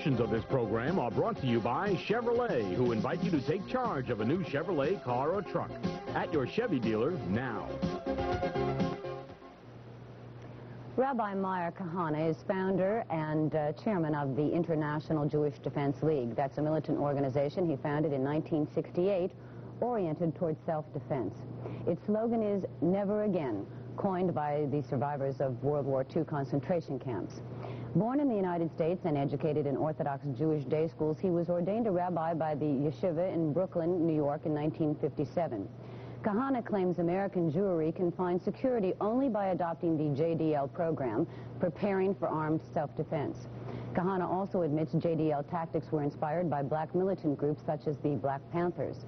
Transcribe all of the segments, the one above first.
editions of this program are brought to you by Chevrolet, who invite you to take charge of a new Chevrolet car or truck at your Chevy dealer now. Rabbi Meir Kahane is founder and chairman of the International Jewish Defense League. That's a militant organization he founded in 1968, oriented towards self-defense. Its slogan is "Never Again," coined by the survivors of World War II concentration camps. Born in the United States and educated in Orthodox Jewish day schools, he was ordained a rabbi by the yeshiva in Brooklyn, New York in 1957. Kahane claims American Jewry can find security only by adopting the JDL program, preparing for armed self-defense. Kahane also admits JDL tactics were inspired by black militant groups such as the Black Panthers.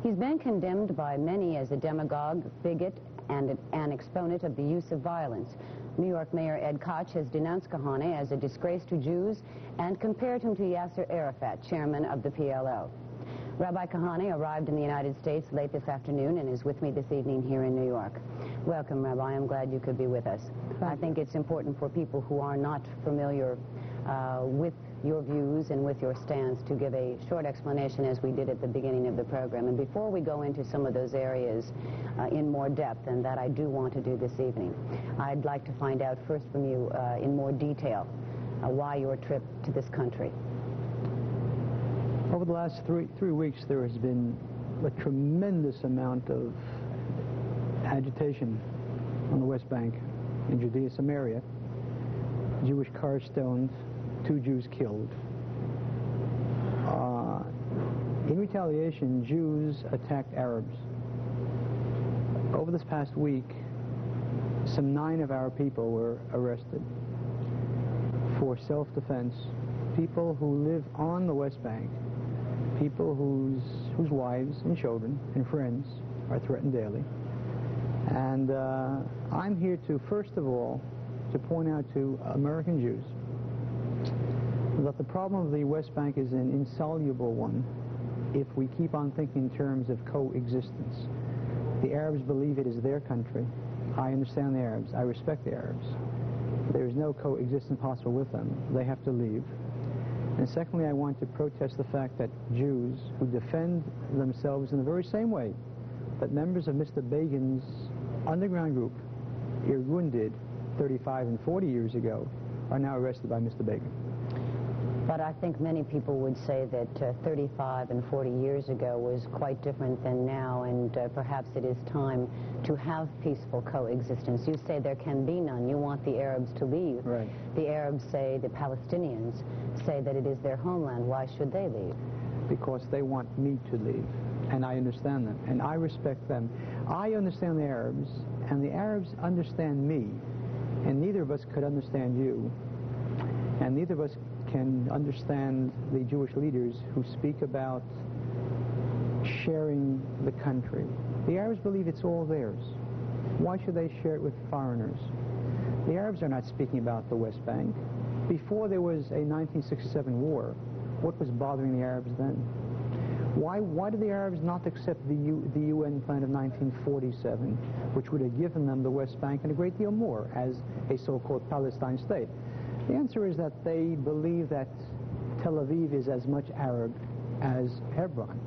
He's been condemned by many as a demagogue, bigot, and an exponent of the use of violence. New York Mayor Kach has denounced Kahane as a disgrace to Jews and compared him to Yasser Arafat, chairman of the PLO. Rabbi Kahane arrived in the United States late this afternoon and is with me this evening here in New York. Welcome, Rabbi. I'm glad you could be with us. I think it's important for people who are not familiar with your views and with your stance to give a short explanation, as we did at the beginning of the program. And before we go into some of those areas in more depth, and that I do want to do this evening, I'd like to find out first from you in more detail why your trip to this country. Over the last three weeks, there has been a tremendous amount of agitation on the West Bank, in Judea, Samaria. Jewish cars stoned, 2 Jews killed. In retaliation, Jews attacked Arabs. Over this past week, some 9 of our people were arrested for self-defense. People who live on the West Bank, people whose wives and children and friends are threatened daily. And I'm here to, first of all, to point out to American Jews that the problem of the West Bank is an insoluble one if we keep on thinking in terms of coexistence. The Arabs believe it is their country. I understand the Arabs. I respect the Arabs. There is no coexistence possible with them. They have to leave. And secondly, I want to protest the fact that Jews who defend themselves in the very same way that members of Mr. Begin's underground group, Irgun, did 35 and 40 years ago, are now arrested by Mr. Begin. But I think many people would say that 35 and 40 years ago was quite different than now, and perhaps it is time to have peaceful coexistence. You say there can be none. You want the Arabs to leave. Right. The Arabs say, the Palestinians say that it is their homeland. Why should they leave? Because they want me to leave, and I understand them, and I respect them. I understand the Arabs, and the Arabs understand me, and neither of us could understand you, and neither of us can understand the Jewish leaders who speak about sharing the country. The Arabs believe it's all theirs. Why should they share it with foreigners? The Arabs are not speaking about the West Bank. Before there was a 1967 war, what was bothering the Arabs then? Why did the Arabs not accept the UN plan of 1947, which would have given them the West Bank and a great deal more as a so-called Palestine state? The answer is that they believe that Tel Aviv is as much Arab as Hebron,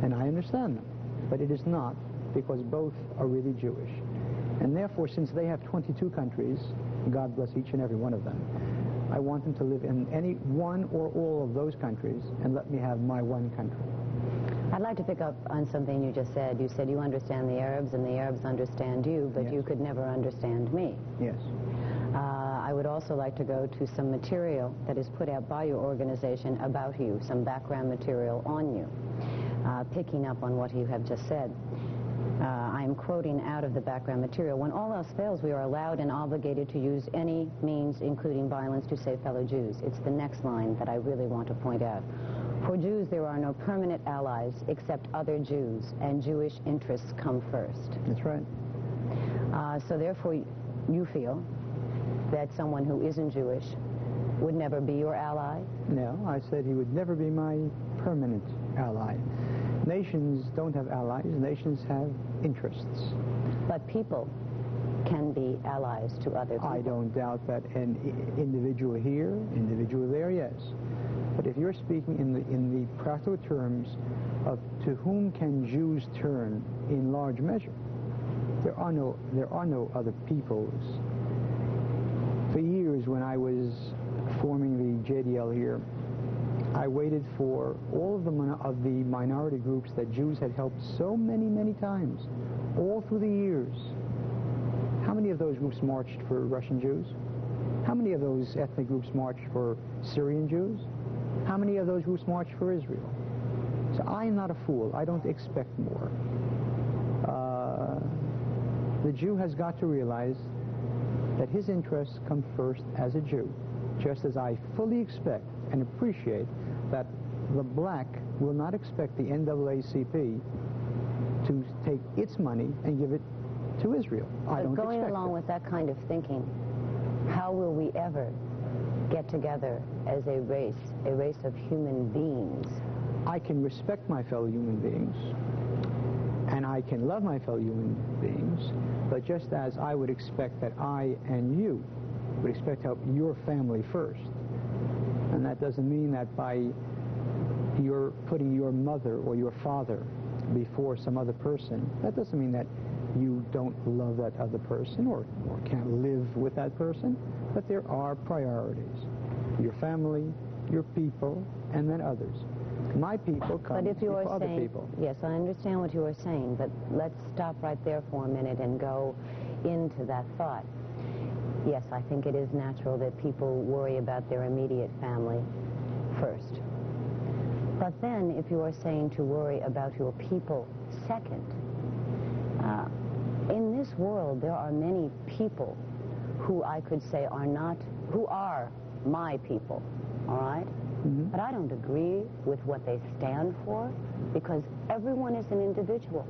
and I understand them, but it is not, because both are really Jewish. And therefore, since they have 22 countries, God bless each and every one of them, I want them to live in any one or all of those countries and let me have my one country. I'd like to pick up on something you just said. You said you understand the Arabs and the Arabs understand you, but Yes. you could never understand me. Yes. I would also like to go to some material that is put out by your organization about you, some background material on you, picking up on what you have just said. I'm quoting out of the background material. When all else fails, we are allowed and obligated to use any means, including violence, to save fellow Jews. It's the next line that I really want to point out. For Jews, there are no permanent allies except other Jews, and Jewish interests come first. That's right. So therefore, you feel that someone who isn't Jewish would never be your ally? No, I said he would never be my permanent ally. Nations don't have allies. Nations have interests. But people can be allies to other people. I don't doubt that an individual here, individual there, yes. But if you're speaking in the practical terms of to whom can Jews turn in large measure, there are no other peoples. For years, when I was forming the JDL here, I waited for all of the minority groups that Jews had helped so many times, all through the years. How many of those groups marched for Russian Jews? How many of those ethnic groups marched for Syrian Jews? How many of those groups marched for Israel? So I am not a fool. I don't expect more. The Jew has got to realize that his interests come first as a Jew, just as I fully expect and appreciate that the black will not expect the NAACP to take its money and give it to Israel. I don't expect it. Going along with that kind of thinking, how will we ever get together as a race of human beings? I can respect my fellow human beings, and I can love my fellow human beings, but just as I would expect that I and you would expect to help your family first. And that doesn't mean that by your putting your mother or your father before some other person, that doesn't mean that you don't love that other person or can't live with that person, but there are priorities. Your family, your people, and then others. My people come before other people. Yes, I understand what you are saying, but let's stop right there for a minute and go into that thought. Yes, I think it is natural that people worry about their immediate family first. But then, if you are saying to worry about your people second, in this world there are many people who I could say who are my people, all right? Mm-hmm. But I don't agree with what they stand for, because everyone is an individual.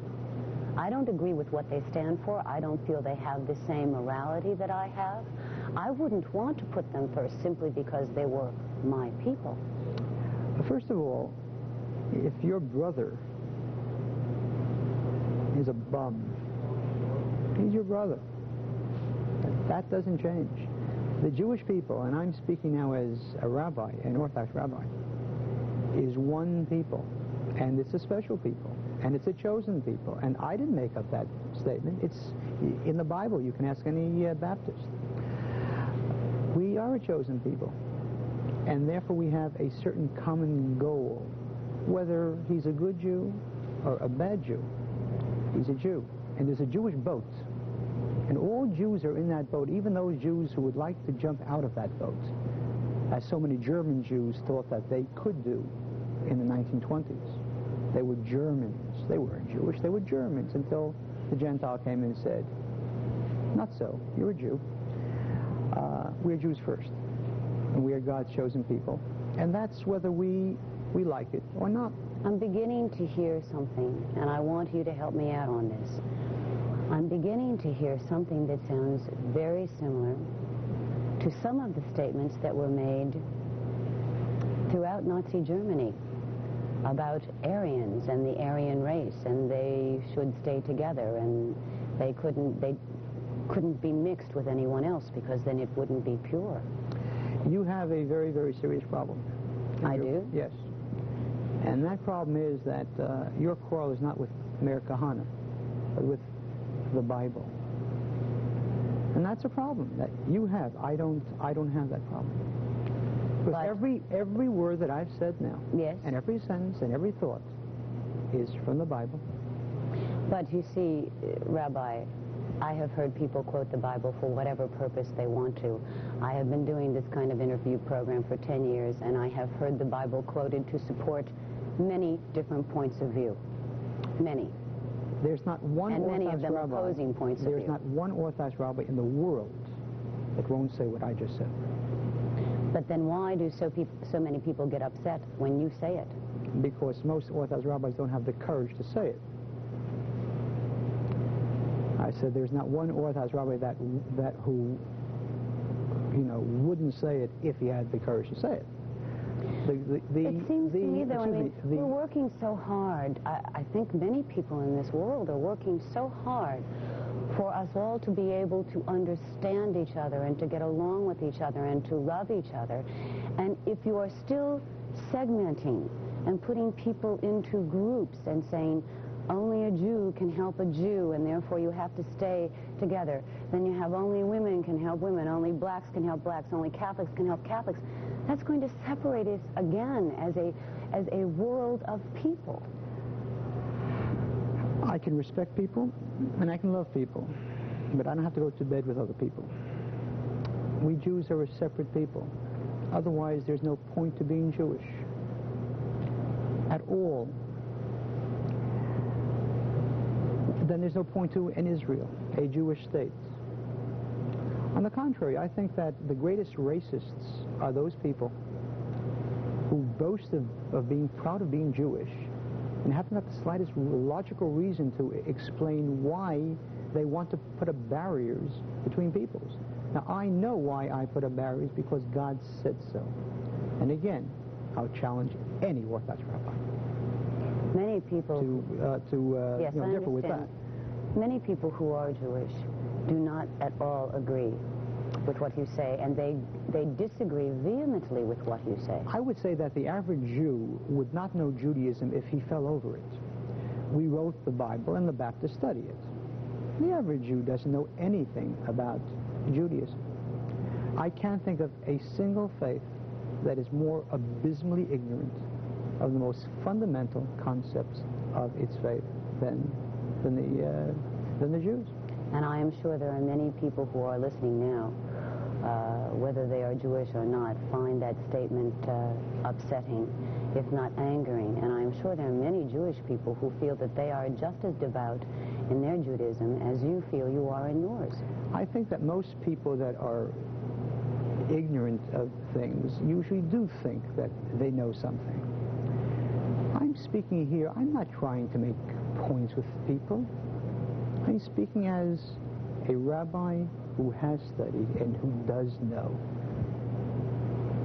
I don't agree with what they stand for. I don't feel they have the same morality that I have. I wouldn't want to put them first simply because they were my people. First of all, if your brother is a bum, he's your brother. That doesn't change. The Jewish people, and I'm speaking now as a rabbi, an Orthodox rabbi, is one people, and it's a special people, and it's a chosen people. And I didn't make up that statement. It's in the Bible. You can ask any Baptist. We are a chosen people, and therefore we have a certain common goal. Whether he's a good Jew or a bad Jew, he's a Jew, and there's a Jewish boat. And all Jews are in that boat, even those Jews who would like to jump out of that boat, as so many German Jews thought that they could do in the 1920s. They were Germans. They weren't Jewish. They were Germans until the Gentile came and said, not so. You're a Jew. We're Jews first. And we are God's chosen people. And that's whether we like it or not. I'm beginning to hear something, and I want you to help me out on this. I'm beginning to hear something that sounds very similar to some of the statements that were made throughout Nazi Germany about Aryans and the Aryan race, and they should stay together, and they couldn't be mixed with anyone else because then it wouldn't be pure. You have a very, very serious problem. I do? Yes. And that problem is that your quarrel is not with Meir Kahane, but with the Bible. And that's a problem that you have. I don't have that problem. Because every word that I've said now, yes, and every sentence and every thought is from the Bible. But you see, Rabbi, I have heard people quote the Bible for whatever purpose they want to. I have been doing this kind of interview program for 10 years, and I have heard the Bible quoted to support many different points of view. Many. There's not one and Orthodox many of them rabbi, opposing points of view. There's not one Orthodox rabbi in the world that won't say what I just said. But then why do so many people get upset when you say it? Because most Orthodox rabbis don't have the courage to say it. I said there's not one Orthodox rabbi that who wouldn't say it if he had the courage to say it. It seems to me, though, we're working so hard. I think many people in this world are working so hard for us all to be able to understand each other and to get along with each other and to love each other. And if you are still segmenting and putting people into groups and saying only a Jew can help a Jew and therefore you have to stay together. Then you have only women can help women, only blacks can help blacks, only Catholics can help Catholics. That's going to separate us again as a world of people. I can respect people and I can love people, but I don't have to go to bed with other people. We Jews are a separate people. Otherwise, there's no point to being Jewish at all. Then there's no point to in Israel, a Jewish state. On the contrary, I think that the greatest racists are those people who boast of being proud of being Jewish and haven't got the slightest logical reason to explain why they want to put up barriers between peoples. Now, I know why I put up barriers, because God said so. And again, I'll challenge any Orthodox rabbi Many people to differ with that. Many people who are Jewish do not at all agree with what you say, and they disagree vehemently with what you say. I would say that the average Jew would not know Judaism if he fell over it. We wrote the Bible and the Baptists study it. The average Jew doesn't know anything about Judaism. I can't think of a single faith that is more abysmally ignorant of the most fundamental concepts of its faith than the Jews. And I am sure there are many people who are listening now, whether they are Jewish or not, find that statement upsetting, if not angering. And I am sure there are many Jewish people who feel that they are just as devout in their Judaism as you feel you are in yours. I think that most people that are ignorant of things usually do think that they know something. I'm speaking here, I'm not trying to make points with people. I'm speaking as a rabbi who has studied and who does know.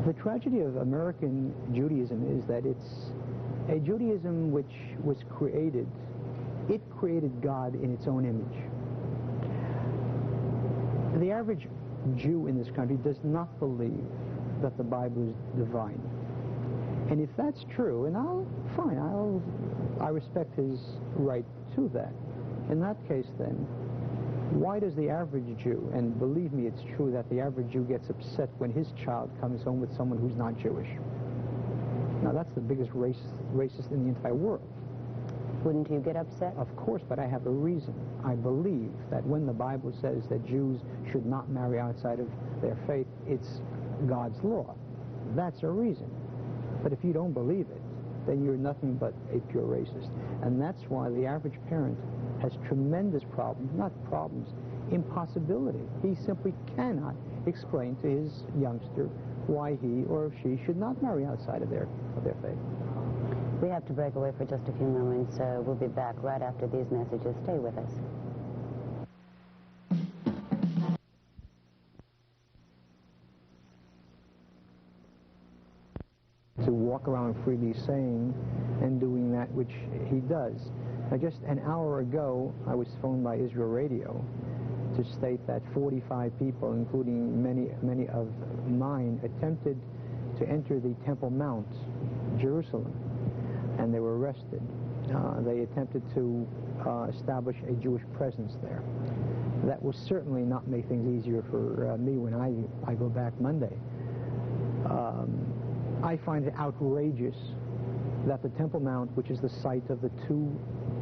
The tragedy of American Judaism is that it's a Judaism which was created, it created God in its own image. The average Jew in this country does not believe that the Bible is divine. And if that's true, and I respect his right to that. In that case, then, why does the average Jew, and believe me, it's true that the average Jew gets upset when his child comes home with someone who's not Jewish. Now, that's the biggest racist in the entire world. Wouldn't you get upset? Of course, but I have a reason. I believe that when the Bible says that Jews should not marry outside of their faith, it's God's law. That's a reason. But if you don't believe it, then you're nothing but a pure racist. And that's why the average parent has tremendous problems, not problems, impossibility. He simply cannot explain to his youngster why he or she should not marry outside of their faith. We have to break away for just a few moments. We'll be back right after these messages. Stay with us. To walk around freely saying and doing that which he does. Now, just an hour ago, I was phoned by Israel Radio to state that 45 people, including many of mine, attempted to enter the Temple Mount, Jerusalem, and they were arrested. They attempted to establish a Jewish presence there. That will certainly not make things easier for me when I go back Monday. I find it outrageous that the Temple Mount, which is the site of the two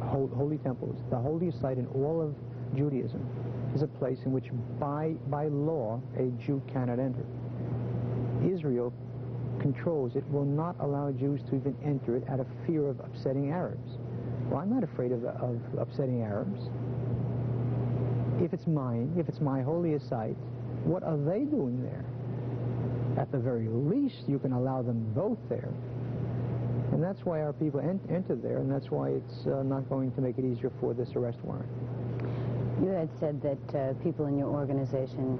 holy temples, the holiest site in all of Judaism, is a place in which by law a Jew cannot enter. Israel controls it, will not allow Jews to even enter it out of fear of upsetting Arabs. Well, I'm not afraid of upsetting Arabs. If it's mine, if it's my holiest site, what are they doing there? At the very least, you can allow them both there. And that's why our people entered there, and that's why it's not going to make it easier for this arrest warrant. You had said that people in your organization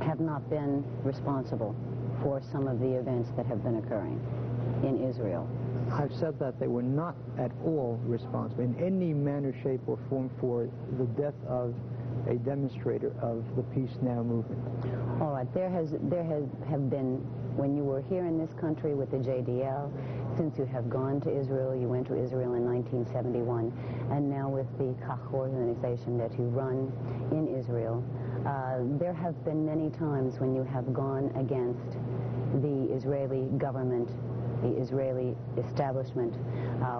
have not been responsible for some of the events that have been occurring in Israel. I've said that they were not at all responsible in any manner, shape, or form for the death of a demonstrator of the Peace Now movement. All right, there have been when you were here in this country with the JDL, since you have gone to Israel, you went to Israel in 1971, and now with the Kach organization that you run in Israel, there have been many times when you have gone against the Israeli government, the Israeli establishment.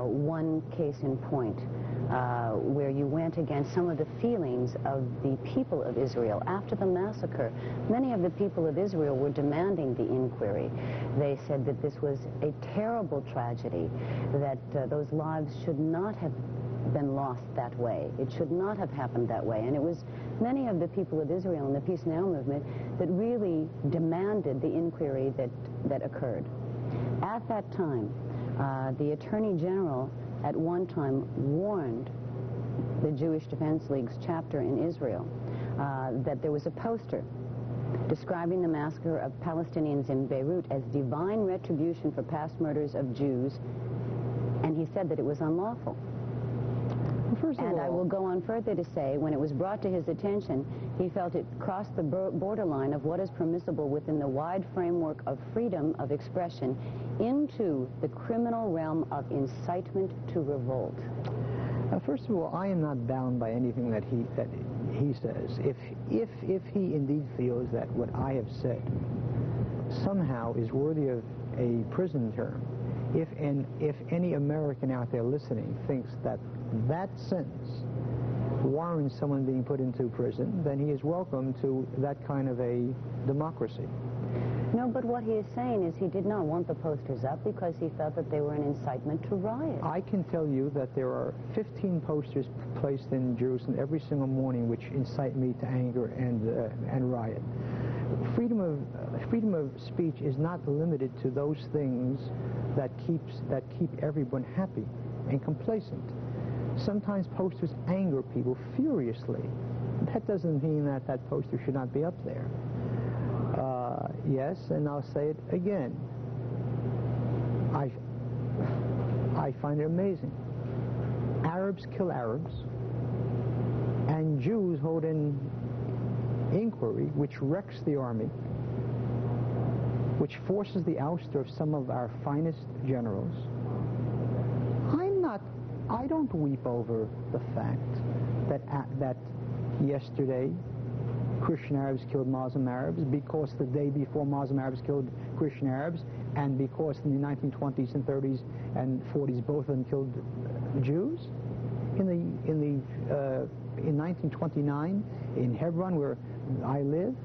One case in point, where you went against some of the feelings of the people of Israel. After the massacre, many of the people of Israel were demanding the inquiry. They said that this was a terrible tragedy, that those lives should not have been lost that way. It should not have happened that way. And it was many of the people of Israel in the Peace Now movement that really demanded the inquiry that occurred. At that time, the Attorney General at one time warned the Jewish Defense League's chapter in Israel that there was a poster describing the massacre of Palestinians in Beirut as divine retribution for past murders of Jews, and he said that it was unlawful. And I will go on further to say, when it was brought to his attention, he felt it crossed the borderline of what is permissible within the wide framework of freedom of expression into the criminal realm of incitement to revolt. First of all, I am not bound by anything that he says. If he indeed feels that what I have said somehow is worthy of a prison term, if any American out there listening thinks that that sentence warrants someone being put into prison, then he is welcome to that kind of a democracy. No, but what he is saying is he did not want the posters up because he felt that they were an incitement to riot. I can tell you that there are 15 posters placed in Jerusalem every single morning which incite me to anger and riot. Freedom of speech is not limited to those things that keep everyone happy and complacent. Sometimes posters anger people furiously. That doesn't mean that that poster should not be up there. Yes, and I'll say it again. I find it amazing. Arabs kill Arabs, and Jews hold an inquiry which wrecks the army, which forces the ouster of some of our finest generals. I don't weep over the fact that yesterday Christian Arabs killed Muslim Arabs, because the day before Muslim Arabs killed Christian Arabs, and because in the 1920s and 30s and 40s both of them killed Jews. In 1929 in Hebron, where I live,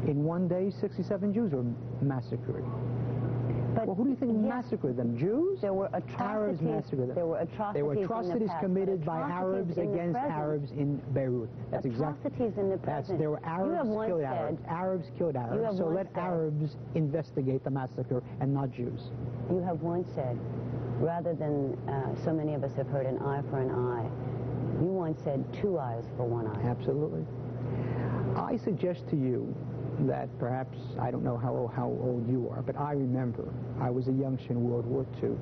in one day 67 Jews were massacred. But well, who do you think massacred them? Jews? There were atrocities. Arabs massacred them. There were atrocities committed by Arabs against Arabs in Beirut. That's atrocities in the present. There were Arabs killed Arabs. Arabs killed Arabs. So let Arabs investigate the massacre and not Jews. You have once said, rather than so many of us have heard an eye for an eye, you once said 2 eyes for 1 eye. Absolutely. I suggest to you that perhaps, I don't know how old you are, but I remember I was a youngster in World War II.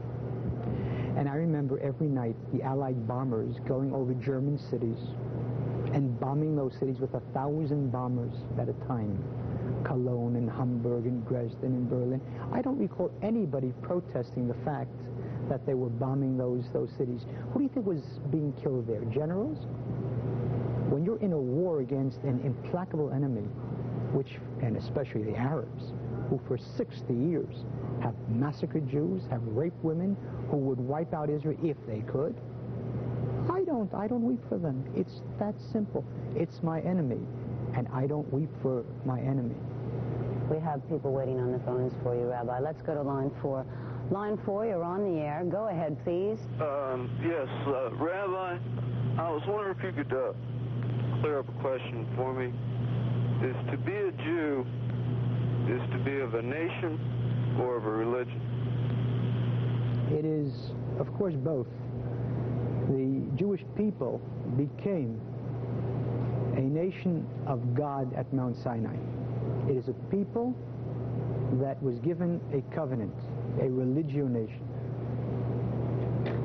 And I remember every night the Allied bombers going over German cities and bombing those cities with 1,000 bombers at a time. Cologne and Hamburg and Dresden and Berlin. I don't recall anybody protesting the fact that they were bombing those cities. Who do you think was being killed there? Generals? When you're in a war against an implacable enemy, and especially the Arabs, who for 60 years have massacred Jews, have raped women, who would wipe out Israel if they could, I don't weep for them. It's that simple. It's my enemy, and I don't weep for my enemy. We have people waiting on the phones for you, Rabbi. Let's go to line 4. Line 4, you're on the air. Go ahead, please. Yes, Rabbi, I was wondering if you could clear up a question for me. Is to be a Jew, is to be of a nation or of a religion? It is, of course, both. The Jewish people became a nation of God at Mount Sinai. It is a people that was given a covenant, a religio nation.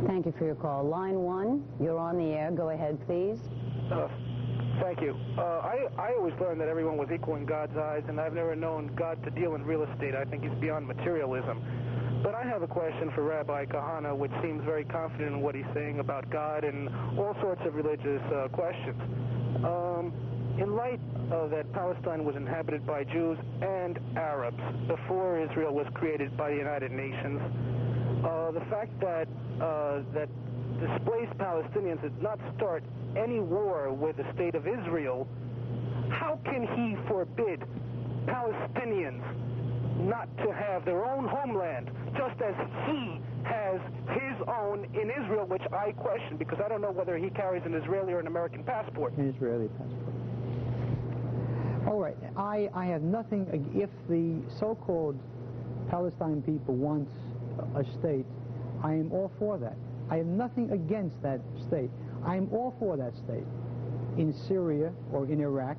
Thank you for your call. Line 1, you're on the air. Go ahead, please. Thank you. I always learned that everyone was equal in God's eyes, and I've never known God to deal in real estate. I think he's beyond materialism. But I have a question for Rabbi Kahane, which seems very confident in what he's saying about God and all sorts of religious questions. In light of that Palestine was inhabited by Jews and Arabs before Israel was created by the United Nations, the fact that that displaced Palestinians did not start any war with the state of Israel, how can he forbid Palestinians not to have their own homeland, just as he has his own in Israel, which I question, because I don't know whether he carries an Israeli or an American passport. An Israeli passport. All right, I have nothing, if the so-called Palestine people want a state, I am all for that. I have nothing against that state. I am all for that state in Syria or in Iraq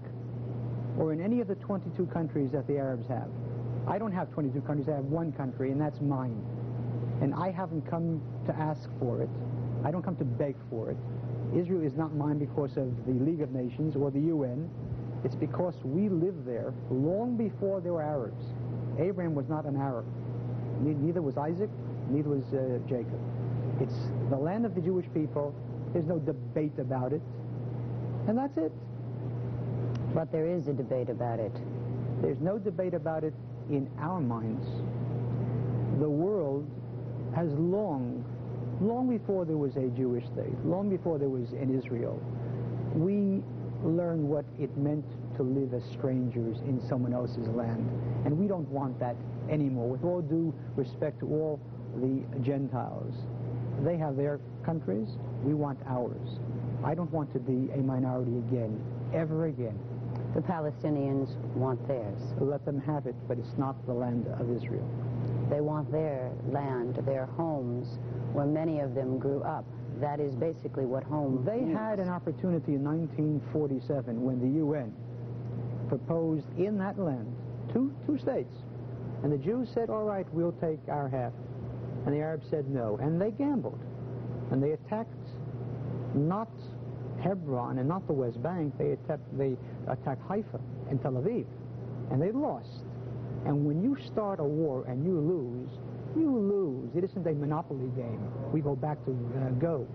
or in any of the 22 countries that the Arabs have. I don't have 22 countries, I have one country, and that's mine. And I haven't come to ask for it. I don't come to beg for it. Israel is not mine because of the League of Nations or the UN. It's because we lived there long before there were Arabs. Abraham was not an Arab. Neither was Isaac, neither was Jacob. It's the land of the Jewish people. There's no debate about it. And that's it. But there is a debate about it. There's no debate about it in our minds. The world has long before there was a Jewish state, long before there was an Israel, we learned what it meant to live as strangers in someone else's land. And we don't want that anymore. With all due respect to all the Gentiles, they have their countries, we want ours. I don't want to be a minority again, ever again. The Palestinians want theirs. Let them have it, but it's not the land of Israel. They want their land, their homes, where many of them grew up. That is basically what home They means. had an opportunity in 1947 when the UN proposed in that land two states. And the Jews said, all right, we'll take our half. And the Arabs said no. And they gambled. And they attacked not Hebron and not the West Bank. They attacked Haifa and Tel Aviv. And they lost. And when you start a war and you lose, you lose. It isn't a monopoly game. We go back to go.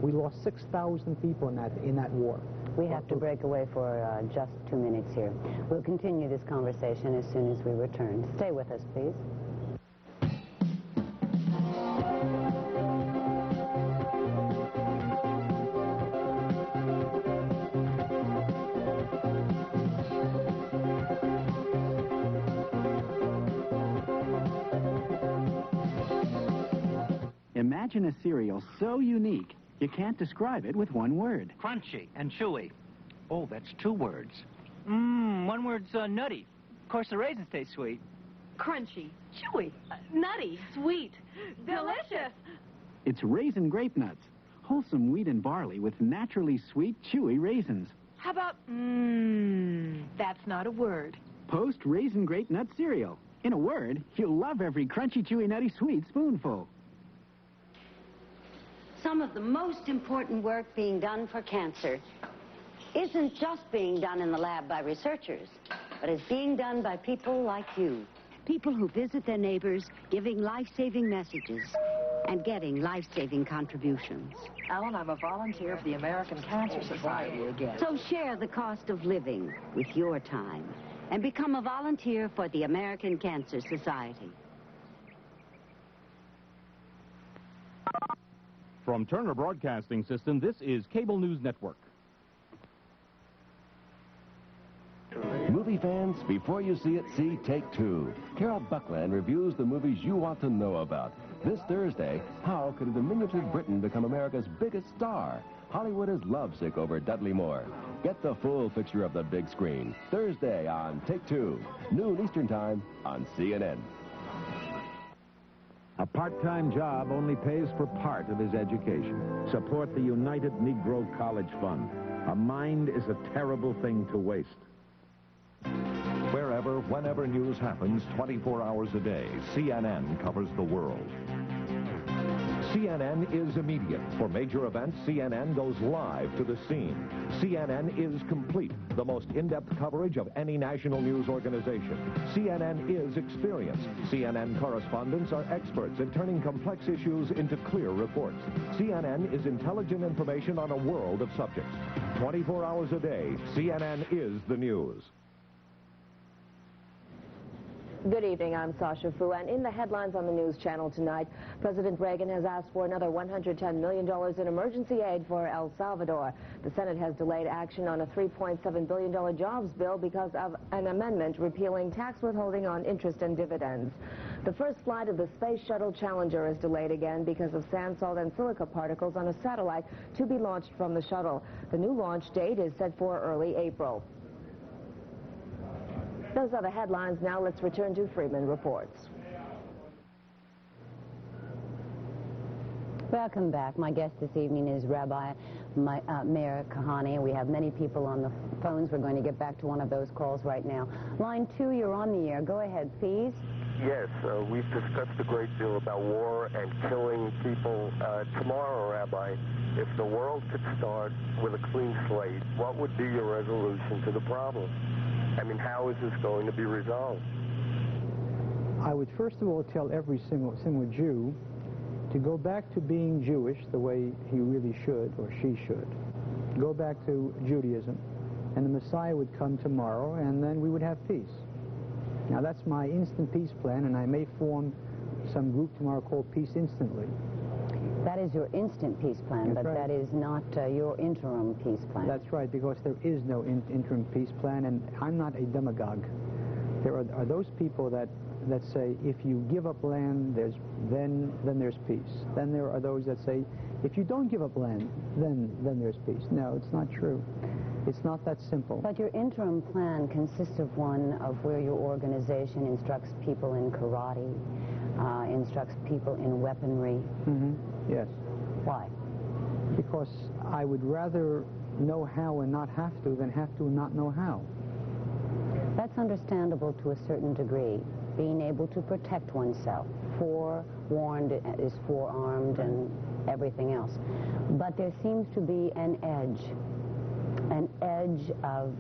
We lost 6,000 people in that war. We have to break away for just 2 minutes here. We'll continue this conversation as soon as we return. Stay with us, please. Imagine a cereal so unique, you can't describe it with one word. Crunchy and chewy. Oh, that's 2 words. One word's nutty. Of course, the raisins taste sweet. Crunchy, chewy, nutty, sweet, delicious. It's raisin grape nuts. Wholesome wheat and barley with naturally sweet, chewy raisins. How about, that's not a word. Post raisin grape nut cereal. In a word, you'll love every crunchy, chewy, nutty, sweet spoonful. Some of the most important work being done for cancer isn't just being done in the lab by researchers, but is being done by people like you. People who visit their neighbors, giving life-saving messages and getting life-saving contributions. Alan, I'm a volunteer for the American Cancer Society again. So share the cost of living with your time and become a volunteer for the American Cancer Society. From Turner Broadcasting System, this is Cable News Network. Movie fans, before you see it, see Take Two. Carol Buckland reviews the movies you want to know about. This Thursday, how could a diminutive Britain become America's biggest star? Hollywood is lovesick over Dudley Moore. Get the full picture of the big screen. Thursday on Take Two, noon Eastern Time on CNN. A part-time job only pays for part of his education. Support the United Negro College Fund. A mind is a terrible thing to waste. Wherever, whenever news happens, 24 hours a day, CNN covers the world. CNN is immediate. For major events, CNN goes live to the scene. CNN is complete, the most in-depth coverage of any national news organization. CNN is experience. CNN correspondents are experts in turning complex issues into clear reports. CNN is intelligent information on a world of subjects. 24 hours a day, CNN is the news. Good evening, I'm Sasha Fu, and in the headlines on the news channel tonight, President Reagan has asked for another $110 million in emergency aid for El Salvador. The Senate has delayed action on a $3.7 billion jobs bill because of an amendment repealing tax withholding on interest and dividends. The first flight of the Space Shuttle Challenger is delayed again because of sand, salt, and silica particles on a satellite to be launched from the shuttle. The new launch date is set for early April. Those are the headlines. Now let's return to Freeman Reports. Welcome back. My guest this evening is Rabbi Meir Kahane. We have many people on the phones. We're going to get back to one of those calls right now. Line 2, you're on the air. Go ahead, please. Yes, we've discussed a great deal about war and killing people. Tomorrow, Rabbi, if the world could start with a clean slate, what would be your resolution to the problem? I mean, how is this going to be resolved? I would first of all tell every single Jew to go back to being Jewish the way he really should, or she should. Go back to Judaism, and the Messiah would come tomorrow, and then we would have peace. Now, that's my instant peace plan, and I may form some group tomorrow called Peace Instantly. That is your instant peace plan, That's but right. that is not your interim peace plan. That's right, because there is no interim peace plan, and I'm not a demagogue. There are those people that say if you give up land, then there's peace. Then there are those that say if you don't give up land, then there's peace. No, it's not true. It's not that simple. But your interim plan consists of one of where your organization instructs people in karate, instructs people in weaponry. Mm-hmm. Yes. Why? Because I would rather know how and not have to than have to and not know how. That's understandable to a certain degree, being able to protect oneself. Forewarned is forearmed and everything else. But there seems to be an edge of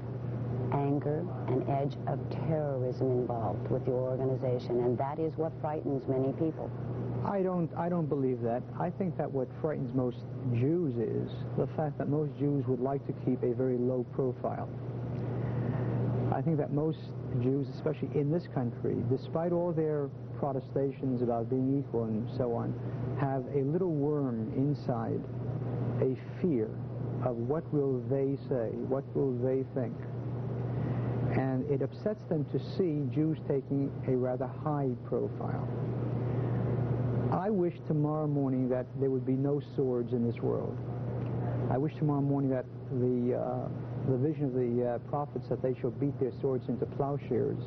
anger, an edge of terrorism involved with your organization, and that is what frightens many people. I don't believe that. I think that what frightens most Jews is the fact that most Jews would like to keep a very low profile. I think that most Jews, especially in this country, despite all their protestations about being equal and so on, have a little worm inside, a fear of what will they say, what will they think. And it upsets them to see Jews taking a rather high profile. I wish tomorrow morning that there would be no swords in this world. I wish tomorrow morning that the vision of the prophets that they shall beat their swords into plowshares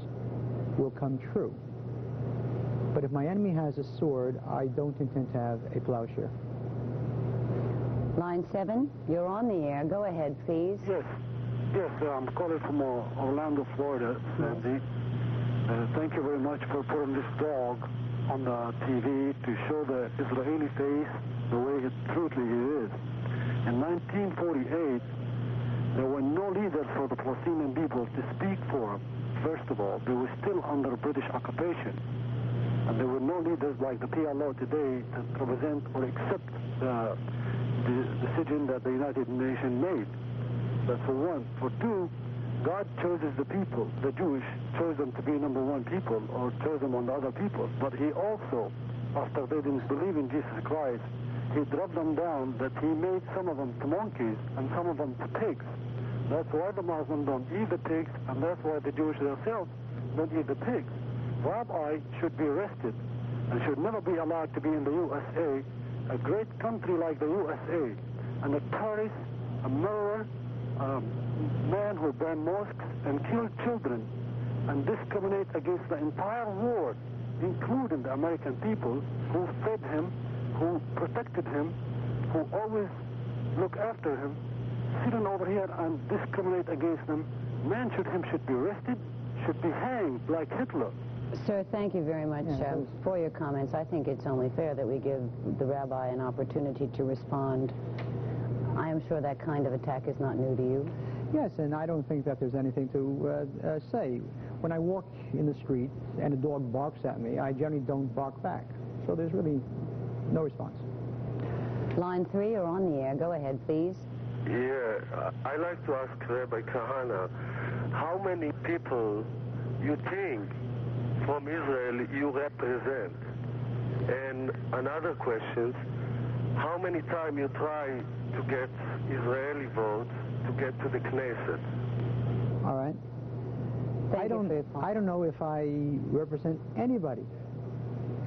will come true. But if my enemy has a sword, I don't intend to have a plowshare. Line 7, you're on the air. Go ahead, please. Yes, I'm calling from Orlando, Florida, Sandy. Thank you very much for putting this dog on the TV to show the Israeli face the way it truly is. In 1948, there were no leaders for the Palestinian people to speak for. First of all, they were still under British occupation. And there were no leaders like the PLO today to represent or accept the decision that the United Nations made. That's for one. For two, God chooses the people. The Jewish chose them to be number one people, or chose them on the other people. But he also, after they didn't believe in Jesus Christ, he dropped them down that he made some of them to monkeys and some of them to pigs. That's why the Muslims don't eat the pigs, and that's why the Jewish themselves don't eat the pigs. Rabbi should be arrested and should never be allowed to be in the USA, a great country like the USA, and a terrorist, a murderer, man who burned mosques and killed children and discriminate against the entire world, including the American people who fed him, who protected him, who always look after him, sitting over here and discriminate against them. Man should be arrested, should be hanged like Hitler. Sir, thank you very much for your comments. I think it's only fair that we give the rabbi an opportunity to respond. I am sure that kind of attack is not new to you. Yes, and I don't think that there's anything to say. When I walk in the street and a dog barks at me, I generally don't bark back. So there's really no response. Line 3, you're on the air. Go ahead, please. Yeah, I'd like to ask Rabbi Kahane, how many people you think from Israel you represent? And another question, how many times you try to get Israeli votes to get to the Knesset? All right. I don't know if I represent anybody.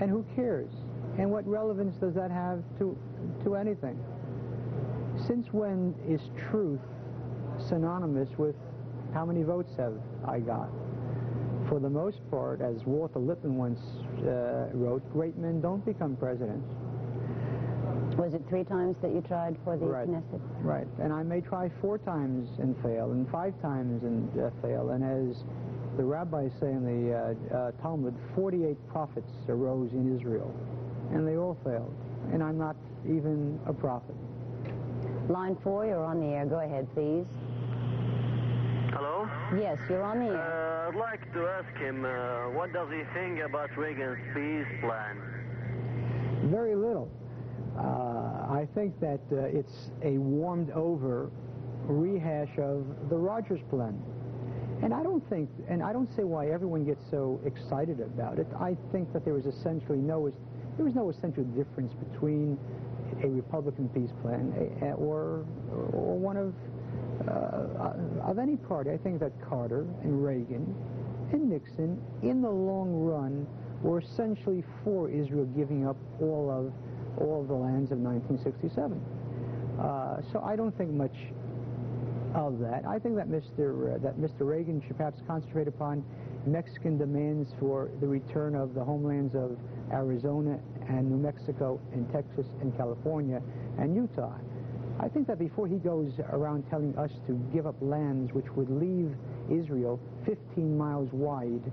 And who cares? And what relevance does that have to anything? Since when is truth synonymous with how many votes have I got? For the most part, as Walter Lippmann once wrote, great men don't become presidents. Was it 3 times that you tried for the Knesset? Right, and I may try 4 times and fail, and 5 times and fail, and as the rabbis say in the Talmud, 48 prophets arose in Israel, and they all failed, and I'm not even a prophet. Line 4, you're on the air. Go ahead, please. Hello? Yes, you're on the air. I'd like to ask him, what does he think about Reagan's peace plan? Very little. I think that it's a warmed-over rehash of the Rogers plan. And I don't say why everyone gets so excited about it. I think that there was no essential difference between a Republican peace plan or one of any party. I think that Carter and Reagan and Nixon, in the long run, were essentially for Israel giving up all of the lands of 1967. So I don't think much of that. I think that Mr. Reagan should perhaps concentrate upon Mexican demands for the return of the homelands of Arizona and New Mexico and Texas and California and Utah. I think that before he goes around telling us to give up lands which would leave Israel 15 miles wide,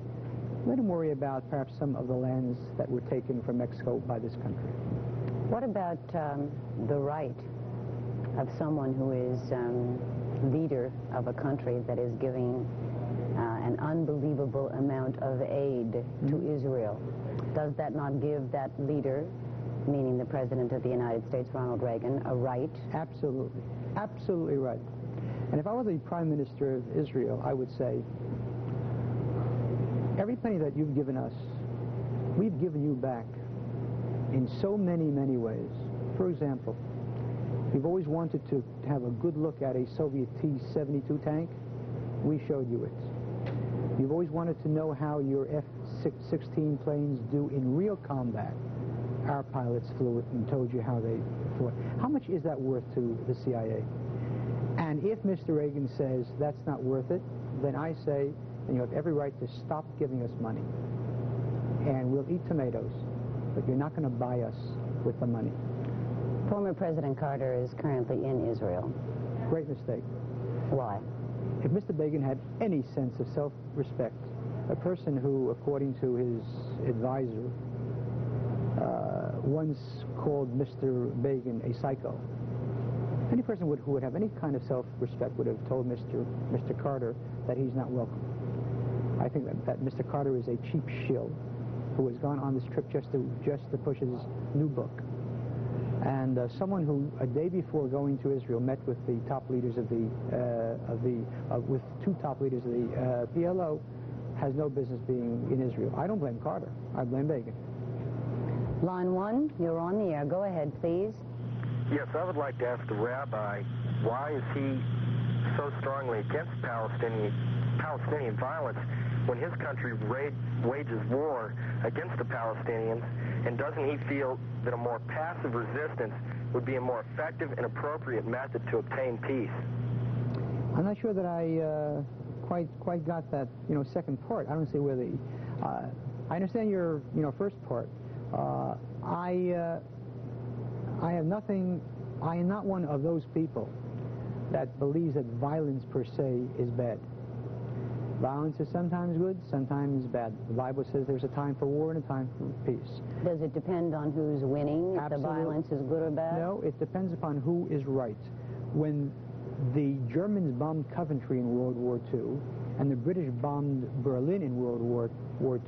let him worry about perhaps some of the lands that were taken from Mexico by this country. What about the right of someone who is leader of a country that is giving an unbelievable amount of aid to Israel? Does that not give that leader, meaning the President of the United States, Ronald Reagan, a right? Absolutely. Absolutely right. And if I was the Prime Minister of Israel, I would say, every penny that you've given us, we've given you back in so many, many ways. For example, you've always wanted to have a good look at a Soviet T-72 tank. We showed you it. You've always wanted to know how your F-16 planes do in real combat. Our pilots flew it and told you how they fought. How much is that worth to the CIA? And if Mr. Reagan says that's not worth it, then I say, then you have every right to stop giving us money. And we'll eat tomatoes, but you're not going to buy us with the money. Former President Carter is currently in Israel. Great mistake. Why? If Mr. Begin had any sense of self-respect, a person who, according to his advisor, once called Mr. Begin a psycho, any person who would have any kind of self-respect would have told Mr. Carter that he's not welcome. I think that Mr. Carter is a cheap shill who has gone on this trip just to push his new book. And someone who, a day before going to Israel, met with the top leaders with 2 top leaders of the PLO, has no business being in Israel. I don't blame Carter. I blame Begin. Line 1, you're on the air. Go ahead, please. Yes, I would like to ask the rabbi, why is he so strongly against Palestinian violence when his country wages war against the Palestinians, and doesn't he feel that a more passive resistance would be a more effective and appropriate method to obtain peace? I'm not sure that I quite got that second part. I don't see where the I understand your first part. I have nothing. I am not one of those people that believes that violence per se is bad. Violence is sometimes good, sometimes bad. The Bible says there's a time for war and a time for peace. Does it depend on who's winning, if the violence is good or bad? No, it depends upon who is right. When the Germans bombed Coventry in World War II, and the British bombed Berlin in World War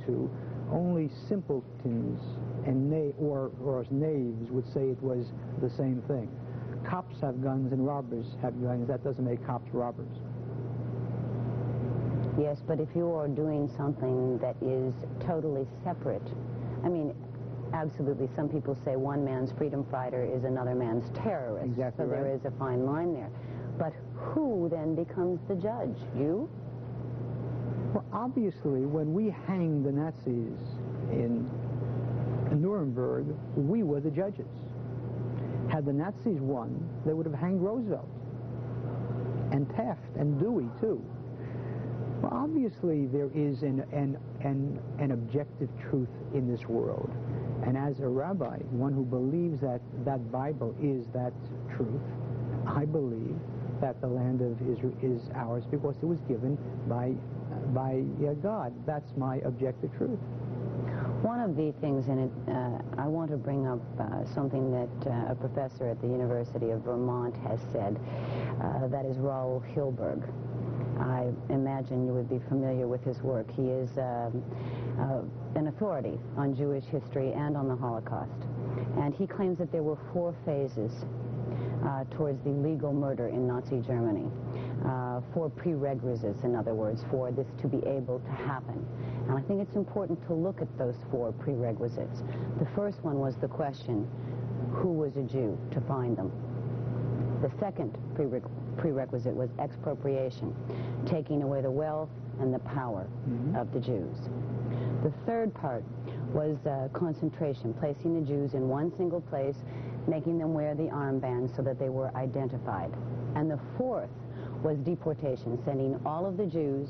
II, only simpletons and or knaves would say it was the same thing. Cops have guns and robbers have guns. That doesn't make cops robbers. Yes, but if you are doing something that is totally separate, I mean, absolutely, some people say one man's freedom fighter is another man's terrorist. Exactly so right. There is a fine line there. But who then becomes the judge? You? Well, obviously, when we hanged the Nazis in Nuremberg, we were the judges. Had the Nazis won, they would have hanged Roosevelt and Taft and Dewey, too. Well, obviously, there is an objective truth in this world. And as a rabbi, one who believes that that Bible is that truth, I believe that the land of Israel is ours because it was given by God. That's my objective truth. One of the things in it, I want to bring up something that a professor at the University of Vermont has said, that is Raoul Hilberg. I imagine you would be familiar with his work. He is an authority on Jewish history and on the Holocaust. And he claims that there were 4 phases towards the legal murder in Nazi Germany. 4 prerequisites, in other words, for this to be able to happen. And I think it's important to look at those 4 prerequisites. The first one was the question, who was a Jew, to find them. The second prerequisite was expropriation, taking away the wealth and the power of the Jews. The third part was concentration, placing the Jews in one single place, making them wear the armbands so that they were identified. And the fourth was deportation, sending all of the Jews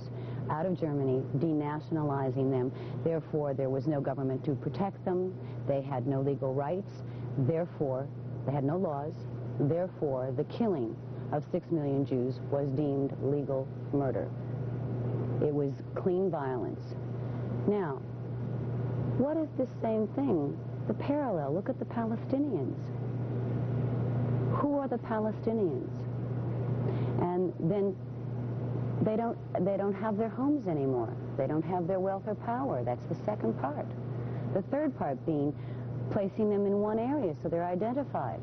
out of Germany, denationalizing them. Therefore, there was no government to protect them. They had no legal rights. Therefore, they had no laws. Therefore, the killing of 6 million Jews was deemed legal murder. It was clean violence. Now, what is this same thing? The parallel. Look at the Palestinians. Who are the Palestinians? And then they don't have their homes anymore. They don't have their wealth or power. That's the second part. The third part being placing them in one area so they're identified.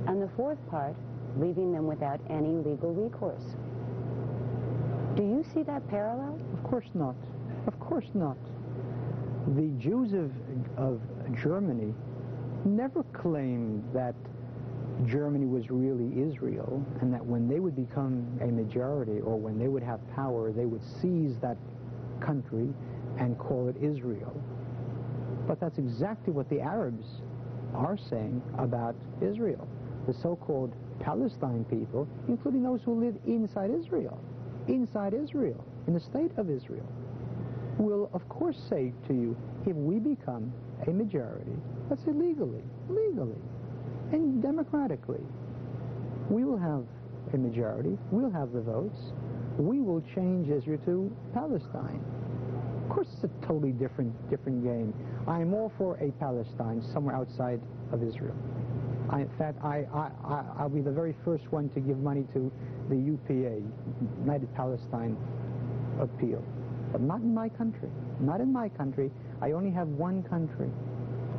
And the fourth part, leaving them without any legal recourse. Do you see that parallel? Of course not. Of course not. The Jews of Germany never claimed that Germany was really Israel, and that when they would become a majority or when they would have power, they would seize that country and call it Israel. But that's exactly what the Arabs are saying about Israel. The so-called Palestine people, including those who live inside Israel, in the state of Israel, will of course say to you, if we become a majority, let's say legally, and democratically, we will have a majority, we'll have the votes, we will change Israel to Palestine. Of course, it's a totally different game. I'm all for a Palestine somewhere outside of Israel. In fact, I'll be the very first one to give money to the UPA, United Palestine Appeal. But not in my country. Not in my country. I only have one country.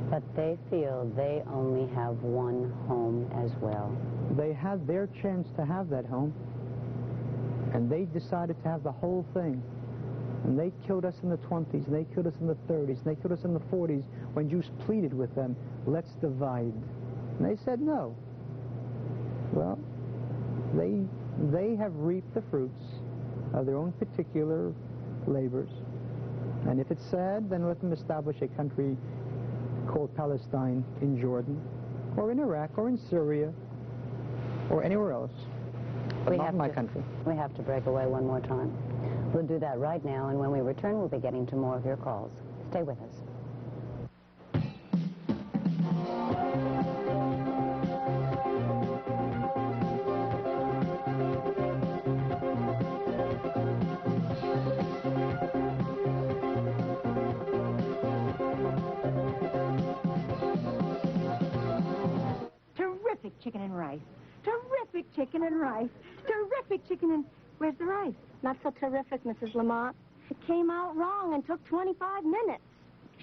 But they feel they only have one home as well. They had their chance to have that home, and they decided to have the whole thing. And they killed us in the 20s, and they killed us in the 30s, and they killed us in the 40s when Jews pleaded with them, let's divide. And they said no. Well, they have reaped the fruits of their own particular labors. And if it's sad, then let them establish a country called Palestine in Jordan, or in Iraq, or in Syria, or anywhere else. But not in my country. We have to break away one more time. We'll do that right now, and when we return, we'll be getting to more of your calls. Stay with us. terrific chicken and rice. Terrific chicken and... Where's the rice? Not so terrific, Mrs. Lamont. It came out wrong and took 25 minutes.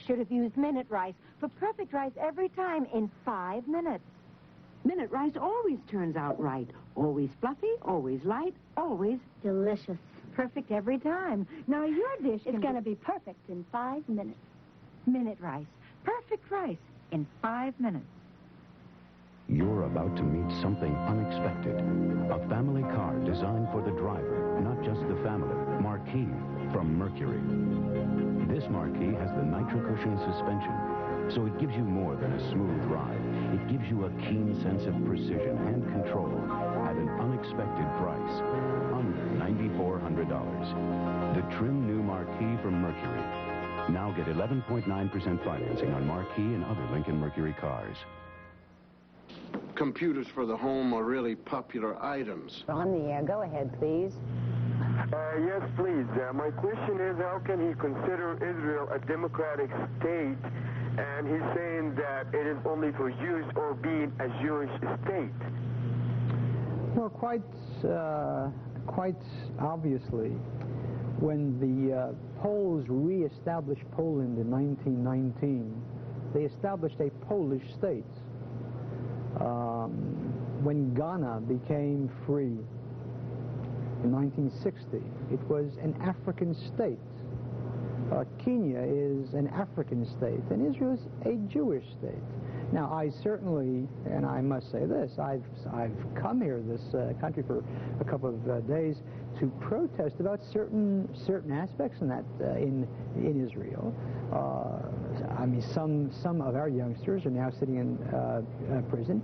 Should have used minute rice. For perfect rice every time in 5 minutes. Minute rice always turns out right. Always fluffy, always light, always... delicious. Perfect every time. Now your dish is going to be perfect in 5 minutes. Minute rice. Perfect rice in 5 minutes. You're about to meet something unexpected. A family car designed for the driver, not just the family. Marquis from Mercury. This Marquis has the nitro cushion suspension, so it gives you more than a smooth ride. It gives you a keen sense of precision and control at an unexpected price, under $9,400. The trim new Marquis from Mercury. Now get 11.9% financing on Marquis and other Lincoln Mercury cars. Computers for the home are really popular items. On the air. Go ahead, please. Yes, please. My question is, how can he consider Israel a democratic state? And he's saying that it is only for Jews or being a Jewish state. Well, quite obviously, when the Poles re-established Poland in 1919, they established a Polish state. When Ghana became free in 1960, it was an African state. Kenya is an African state, and Israel is a Jewish state. Now, I certainly, and I must say this, I've come here to this country for a couple of days to protest about certain aspects in that in Israel. I mean, some of our youngsters are now sitting in prison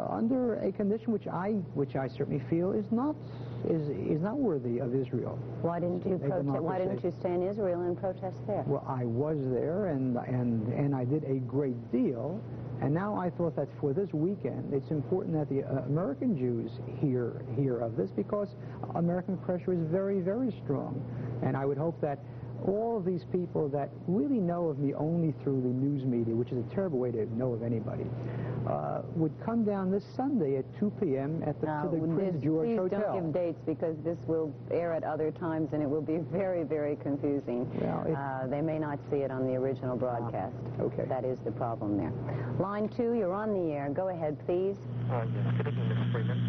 under a condition which I certainly feel is not worthy of Israel. Why didn't you protest? Why didn't you stay in Israel and protest there? Well, I was there, and I did a great deal. And now I thought that for this weekend, it's important that the American Jews hear of this, because American pressure is very, very strong. And I would hope that all of these people that really know of me only through the news media, which is a terrible way to know of anybody, would come down this Sunday at 2 p.m. to the Prince George Hotel. Please don't give dates, because this will air at other times, and it will be very, very confusing. Well, they may not see it on the original broadcast. Okay. That is the problem there. Line 2, you're on the air. Go ahead, please. Yes, good evening, Mrs. Freeman.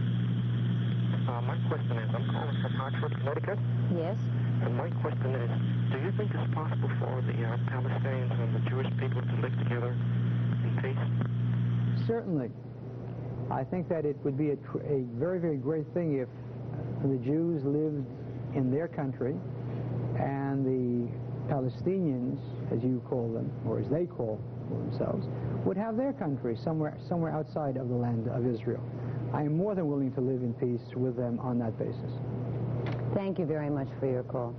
My question is, I'm calling from Hartford, Connecticut. Yes. And my question is, do you think it's possible for the Palestinians and the Jewish people to live together in peace? Certainly. I think that it would be a very, very great thing if the Jews lived in their country and the Palestinians, as you call them, or as they call themselves, would have their country somewhere outside of the land of Israel. I am more than willing to live in peace with them on that basis. Thank you very much for your call.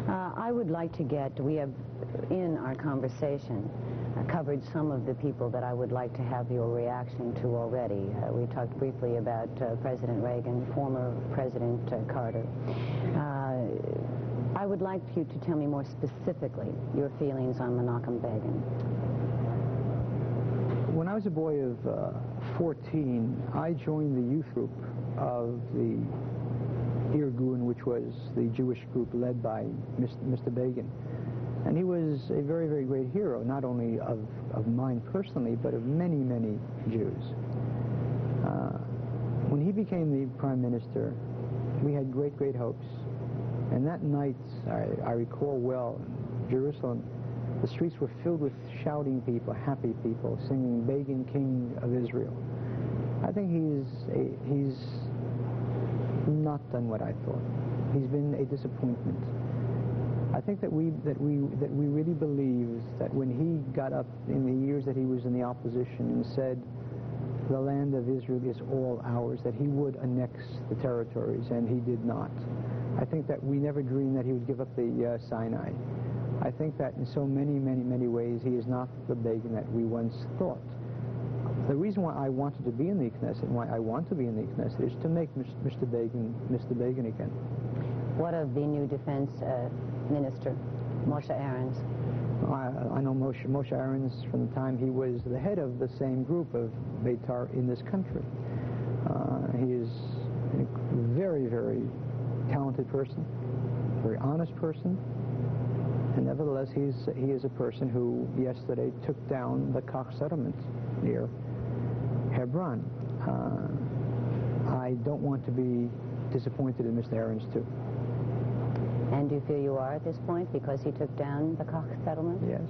I would like to we have in our conversation covered some of the people that I would like to have your reaction to already. We talked briefly about President Reagan, former President Carter. I would like you to tell me more specifically your feelings on Menachem Begin. When I was a boy of 14, I joined the youth group of the Irgun, which was the Jewish group led by Mr. Begin. And he was a very, very great hero, not only of mine personally, but of many, many Jews. When he became the prime minister, we had great, great hopes. And that night, I recall well, in Jerusalem, the streets were filled with shouting people, happy people, singing Begin, King of Israel. I think he's not done what I thought. He's been a disappointment. I think that we really believed that when he got up in the years that he was in the opposition and said, the land of Israel is all ours, that he would annex the territories, and he did not. I think that we never dreamed that he would give up the Sinai. I think that in so many, many, many ways, he is not the Begin that we once thought. The reason why I wanted to be in the Knesset, and why I want to be in the Knesset, is to make Mr. Begin again. What of the new defense minister, Moshe Ahrens? I know Moshe Ahrens from the time he was the head of the same group of Beitar in this country. He is a very, very talented person, very honest person, and nevertheless he is a person who yesterday took down the Kach settlement near Hebron. I don't want to be disappointed in Mr. Ahrens too. And do you feel you are at this point because he took down the Kach settlement? Yes.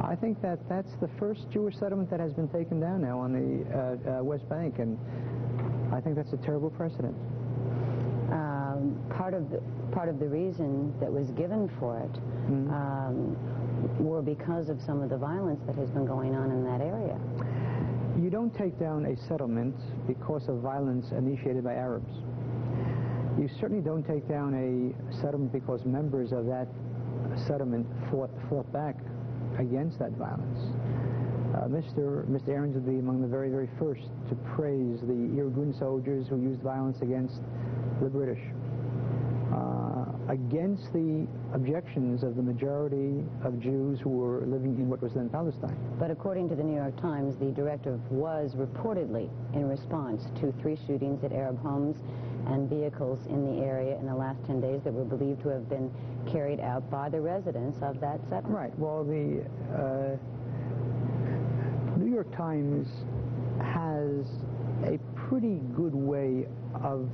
I think that that's the first Jewish settlement that has been taken down now on the West Bank, and I think that's a terrible precedent. Part of the reason that was given for it were because of some of the violence that has been going on in that area. You don't take down a settlement because of violence initiated by Arabs. You certainly don't take down a settlement because members of that settlement fought back against that violence. Mr. Ahrens would be among the very, very first to praise the Irgun soldiers who used violence against the British, against the objections of the majority of Jews who were living in what was then Palestine. But according to the New York Times, the directive was reportedly in response to 3 shootings at Arab homes and vehicles in the area in the last 10 days that were believed to have been carried out by the residents of that settlement. Right. Well, the New York Times has a pretty good way of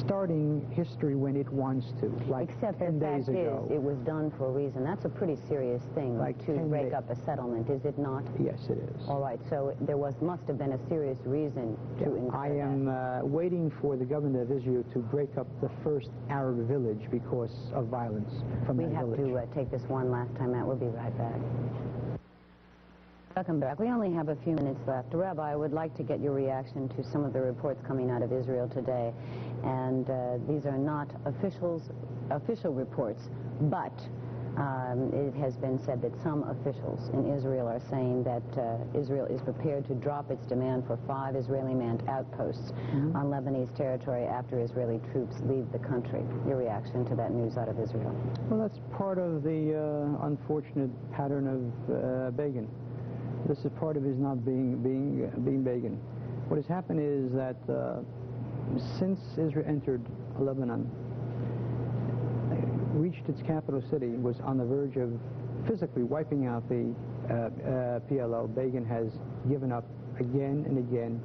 starting history when it wants to, like Except 10 the days fact ago. is, it was done for a reason. That's a pretty serious thing, Like to 10 break days. up a settlement, is it not? Yes, it is. All right, so there must have been a serious reason to incur I am waiting for the government of Israel to break up the first Arab village because of violence from that village. We have to take this one last time out. We'll be right back. Welcome back. We only have a few minutes left. Rabbi, I would like to get your reaction to some of the reports coming out of Israel today. And these are not official reports, but it has been said that some officials in Israel are saying that Israel is prepared to drop its demand for 5 Israeli manned outposts on Lebanese territory after Israeli troops leave the country. Your reaction to that news out of Israel? Well, that's part of the unfortunate pattern of Begin. This is part of his not being Begin. What has happened is that since Israel entered Lebanon, reached its capital city, was on the verge of physically wiping out the PLO, Begin has given up again and again.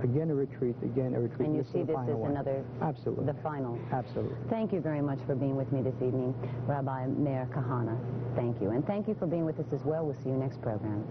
Again a retreat, again a retreat. And you see this as another... Absolutely. The final. Absolutely. Thank you very much for being with me this evening, Rabbi Meir Kahane. Thank you. And thank you for being with us as well. We'll see you next program.